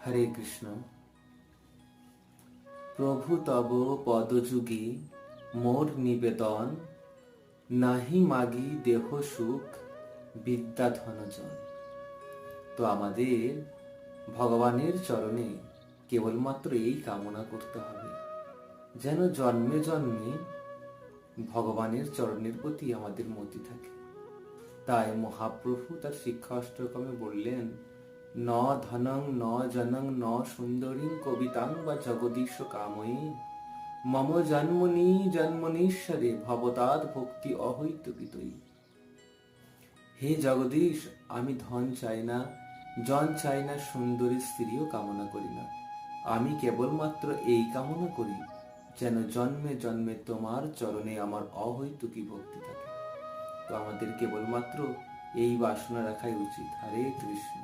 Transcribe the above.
হরে কৃষ্ণ। প্রভু তব পদযুগে মোর নিবেদন, নাহি মাগি দেহ সুখ বিদ্যা ধনজন। তো আমাদের ভগবানের চরণে কেবলমাত্র এই কামনা করতে হবে, যেন জন্মে জন্মে ভগবানের চরণের প্রতি আমাদের মতি থাকে। তাই মহাপ্রভু তার শিক্ষা অষ্টকমে বললেন, ন ধনং ন জনং ন সুন্দরীং কবিতাং বা জগদীশ কাময়ী, মম জন্মনি জন্মনীশ্বরে ভবতাৎ ভক্তি অহৈতুকিতই। হে জগদীশ, আমি ধন চাই না, জন চাই না, সুন্দরী স্ত্রীও কামনা করি না। আমি কেবলমাত্র এই কামনা করি, যেন জন্মে জন্মে তোমার চরণে আমার অহৈতুকী ভক্তি থাকে। তো আমাদের কেবলমাত্র এই বাসনা রাখাই উচিত। হরে কৃষ্ণ।